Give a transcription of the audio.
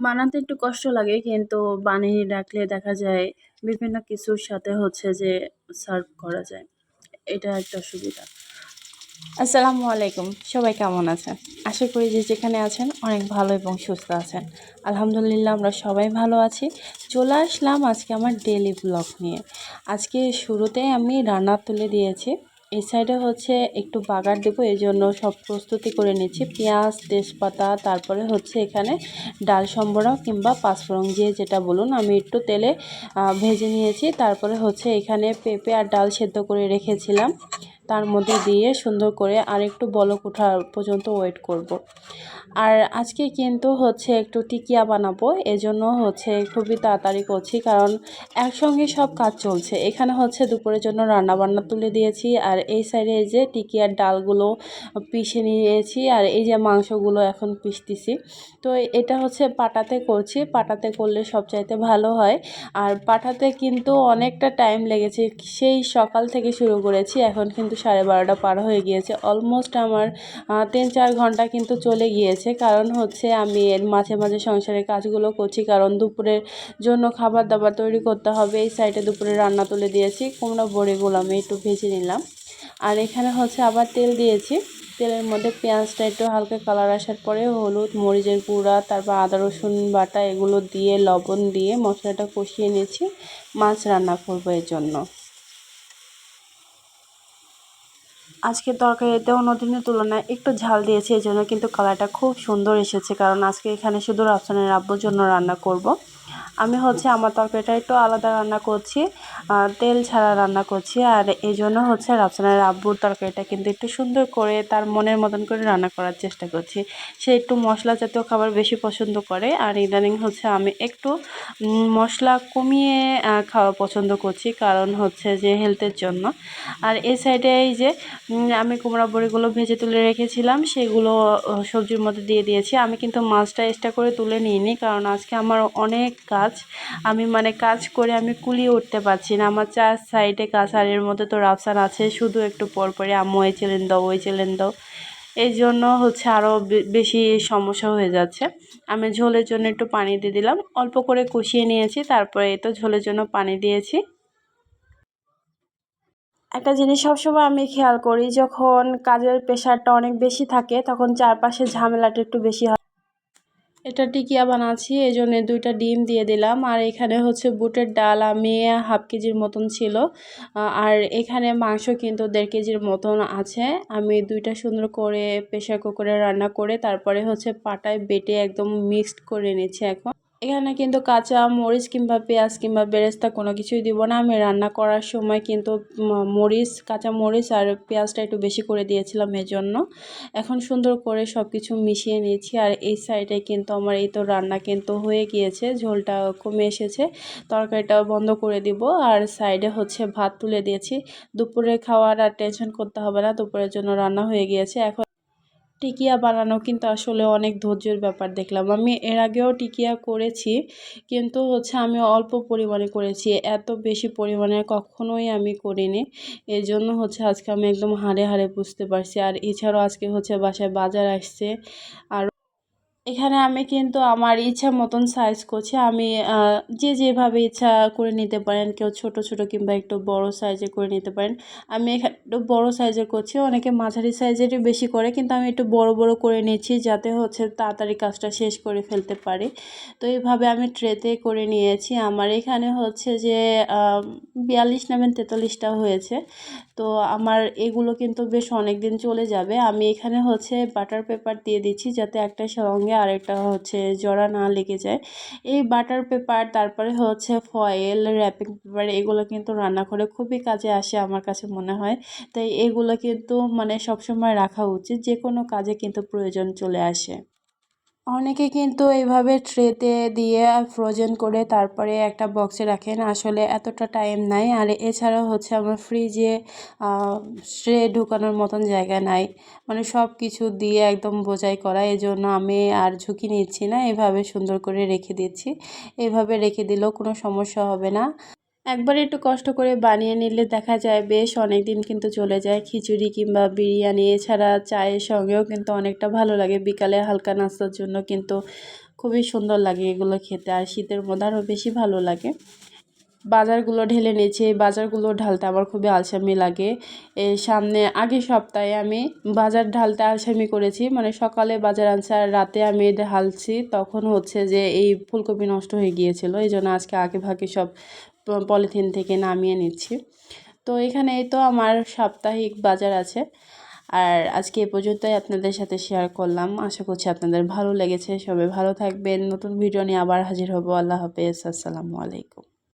বানাতে একটু কষ্ট লাগে কিন্তু বানিয়ে রাখলে দেখা যায় বিভিন্ন কিছুর সাথে হচ্ছে যে সার্ভ করা যায়। এটা একটা সুবিধা। আসসালামু আলাইকুম, সবাই কেমন আছেন? আশা করি যে যেখানে আছেন অনেক ভালো এবং সুস্থ আছেন। আলহামদুলিল্লাহ আমরা সবাই ভালো আছি। চলে আসলাম আজকে আমার ডেইলি ব্লগ নিয়ে। আজকে শুরুতেই আমি রান্না তুলে দিয়েছি। এই সাইডে হচ্ছে একটু বাগার দেবো, এই জন্য সব প্রস্তুতি করে নিচ্ছি। পেঁয়াজ, তেজপাতা, তারপরে হচ্ছে এখানে ডাল সম্বরা কিংবা পাঁচফোড়ন যে যেটা বলুন, আমি একটু তেলে ভেজে নিয়েছি। তারপরে হচ্ছে এখানে পেঁপে আর ডাল সেদ্ধ করে রেখেছিলাম, তার মধ্যে দিয়ে সুন্দর করে আরেকটু বলক ওঠা পর্যন্ত ওয়েট করব। আর আজকে কিন্তু হচ্ছে একটু টিকিয়া বানাবো, এজন্য হচ্ছে খুবই তাড়াতাড়ি করছি কারণ একসঙ্গে সব কাজ চলছে। এখানে হচ্ছে দুপুরের জন্য রান্না বান্না তুলে দিয়েছি, আর এই সাইডে এই যে টিকিয়ার ডালগুলো পিষে নিয়েছি, আর এই যে মাংসগুলো এখন পিষতেছি। তো এটা হচ্ছে পাটাতে করছি, পাটাতে করলে সবচাইতে ভালো হয়। আর পাঠাতে কিন্তু অনেকটা টাইম লেগেছে, সেই সকাল থেকে শুরু করেছি, এখন কিন্তু 12:30 পার হয়ে গিয়েছে। অলমোস্ট আমার 3-4 ঘন্টা কিন্তু চলে গিয়েছে। কারণ হচ্ছে আমি এর মাঝে মাঝে সংসারের কাজগুলো করছি, কারণ দুপুরের জন্য খাবার দাবার তৈরি করতে হবে। এই সাইডে দুপুরে রান্না তুলে দিয়েছি, কুমড়া বড়িগুলো আমি একটু ভেজে নিলাম। আর এখানে হচ্ছে আবার তেল দিয়েছি, তেলের মধ্যে পেঁয়াজটা একটু হালকা কালার আসার পরে হলুদ, মরিচের গুঁড়া, তারপর আদা রসুন বাটা এগুলো দিয়ে লবণ দিয়ে মশলাটা কষিয়ে নিয়েছি। মাছ রান্না করবো এর জন্য। আজকের তরকারিতে অন্যদিনের তুলনায় একটু ঝাল দিয়েছি, এই জন্য কিন্তু কালারটা খুব সুন্দর এসেছে, কারণ আজকে এখানে শুধু রাফসানের আব্বুর জন্য রান্না করব। আমি হচ্ছে আমার তরকারিটা একটু আলাদা রান্না করছি, তেল ছাড়া রান্না করছি। আর এই জন্য হচ্ছে রাফসানের আব্বুর তরকারিটা কিন্তু একটু সুন্দর করে তার মনের মতন করে রান্না করার চেষ্টা করছি। সে একটু মশলা জাতীয় খাবার বেশি পছন্দ করে, আর ইদানিং হচ্ছে আমি একটু মশলা কমিয়ে খাওয়া পছন্দ করছি, কারণ হচ্ছে যে হেলথের জন্য। আর এই সাইডে এই যে আমি কুমড়া বড়িগুলো ভেজে তুলে রেখেছিলাম, সেগুলো সবজির মধ্যে দিয়ে দিয়েছি। আমি কিন্তু মাছটা এক্সট্রা করে তুলে নিইনি, কারণ আজকে আমার অনেক কাজ। আমি কাজ করে আমি কুলিয়ে উঠতে পারছি না, আমার 4 সাইডে কাজ, আর এর মধ্যে তো রাফসান আছে, শুধু একটু পরপরই আম্মু এই চেলেন দাও ওই চেলেন দাও, এই জন্য হচ্ছে আরও বেশি সমস্যা হয়ে যাচ্ছে। আমি ঝোলের জন্য একটু পানি দিয়ে দিলাম, অল্প করে কষিয়ে নিয়েছি, তারপরে এই তো ঝোলের জন্য পানি দিয়েছি। একটা জিনিস সবসময় আমি খেয়াল করি, যখন কাজের প্রেশারটা অনেক বেশি থাকে তখন চারপাশে ঝামেলাটা একটু বেশি হয়। এটা টিকিয়া বানাচ্ছি, এই জন্য 2টা ডিম দিয়ে দিলাম। আর এখানে হচ্ছে বুটের ডাল আমি হাফ কেজির মতন ছিল, আর এখানে মাংস কিন্তু 1.5 কেজির মতন আছে। আমি 2টা সুন্দর করে প্রেশার কুকারে রান্না করে তারপরে হচ্ছে পাটায় বেটে একদম মিক্সড করে নিচ্ছি। এখন এখানে কিন্তু কাঁচা মরিচ কিংবা পেঁয়াজ কিংবা বেরেস্তা কোনো কিছুই দিব না। আমি রান্না করার সময় কিন্তু মরিচ, কাঁচা মরিচ আর পেঁয়াজটা একটু বেশি করে দিয়েছিলাম এজন্য। এখন সুন্দর করে সব কিছু মিশিয়ে নিয়েছি। আর এই সাইডে কিন্তু আমার এই তো রান্না কিন্তু হয়ে গিয়েছে, ঝোলটা কমে এসেছে, তরকারিটাও বন্ধ করে দিব। আর সাইডে হচ্ছে ভাত তুলে দিয়েছি, দুপুরে খাওয়ার আর টেনশন করতে হবে না, দুপুরের জন্য রান্না হয়ে গিয়েছে। এখন টিকিয়া বানানো কিন্তু আসলে অনেক ধৈর্যের ব্যাপার দেখলাম। আমি এর আগেও টিকিয়া করেছি, কিন্তু হচ্ছে আমি অল্প পরিমাণে করেছি, এত বেশি পরিমাণে কখনোই আমি করিনি। এই জন্য হচ্ছে আজকে আমি একদম হাড়ে হাড়ে বুঝতে পারছি। আর এছাড়াও আজকে হচ্ছে বাসায় বাজার আসছে, আর এখানে আমি কিন্তু আমার ইচ্ছা মতন সাইজ করছি। আমি যে যেভাবে ইচ্ছা করে নিতে পারেন, কেউ ছোট ছোট কিংবা একটু বড় সাইজে করে নিতে পারেন। আমি এখানে একটু বড় সাইজের করছি, অনেকে মাঝারি সাইজেরই বেশি করে, কিন্তু আমি একটু বড় বড় করে নিচ্ছি যাতে হচ্ছে তাড়াতাড়ি কাজটা শেষ করে ফেলতে পারি। তো এইভাবে আমি ট্রেতে করে নিয়েছি। আমার এখানে হচ্ছে যে 42 না 43টা হয়েছে। তো আমার এগুলো কিন্তু বেশ অনেক দিন চলে যাবে। আমি এখানে হচ্ছে বাটার পেপার দিয়ে দিচ্ছি যাতে একটার সঙ্গে আরেকটা হচ্ছে জড়া না লেগে যায়। এই বাটার পেপার, তারপরে হচ্ছে ফয়েল, র্যাপিং পেপার, এগুলো কিন্তু রান্নাঘরে খুবই কাজে আসে আমার কাছে মনে হয়। তাই এগুলো কিন্তু সবসময় রাখা উচিত, যে কোনো কাজে কিন্তু প্রয়োজন চলে আসে। অনেকে কিন্তু এইভাবে ট্রেতে দিয়ে ফ্রোজেন করে তারপরে একটা বক্সে রাখেন, আসলে এতটা টাইম নাই। আর এছাড়াও হচ্ছে আমার ফ্রিজে ট্রে ঢুকানোর মতন জায়গা নাই, সব কিছু দিয়ে একদম বোঝাই করা, এই জন্য আমি আর ঝুঁকি নিচ্ছি না, এভাবে সুন্দর করে রেখে দিচ্ছি। এভাবে রেখে দিলেও কোনো সমস্যা হবে না। একবার একটু কষ্ট করে বানিয়ে নিলে দেখা যায় বেশ অনেক দিন কিন্তু চলে যায়। খিচুড়ি কিংবা বিরিয়ানি এছাড়া চায়ের সঙ্গেও কিন্তু অনেকটা ভালো লাগে, বিকালে হালকা নাস্তার জন্য কিন্তু খুবই সুন্দর লাগে এগুলো খেতে, আর শীতের মধ্যে আরও বেশি ভালো লাগে। বাজারগুলো ঢেলে নিয়েছি, এই বাজারগুলো ঢালতে আমার খুবই আলসেমি লাগে। এই আগের সপ্তাহে আমি বাজার ঢালতে আলসেমি করেছি, মানে সকালে বাজার আনছি আর রাতে আমি ঢালছি, তখন হচ্ছে যে এই ফুলকপি নষ্ট হয়ে গিয়েছিল। এই জন্য আজকে আগে ভাগে সব পলিথিন থেকে নামিয়ে নিচ্ছি। তো এখানে এই তো আমার সাপ্তাহিক বাজার আছে। আর আজকে এ পর্যন্তই আপনাদের সাথে শেয়ার করলাম। আশা করছি আপনাদের ভালো লেগেছে। সবাই ভালো থাকবেন। নতুন ভিডিও নিয়ে আবার হাজির হব। আল্লাহ হাফেজ। আসসালামু আলাইকুম।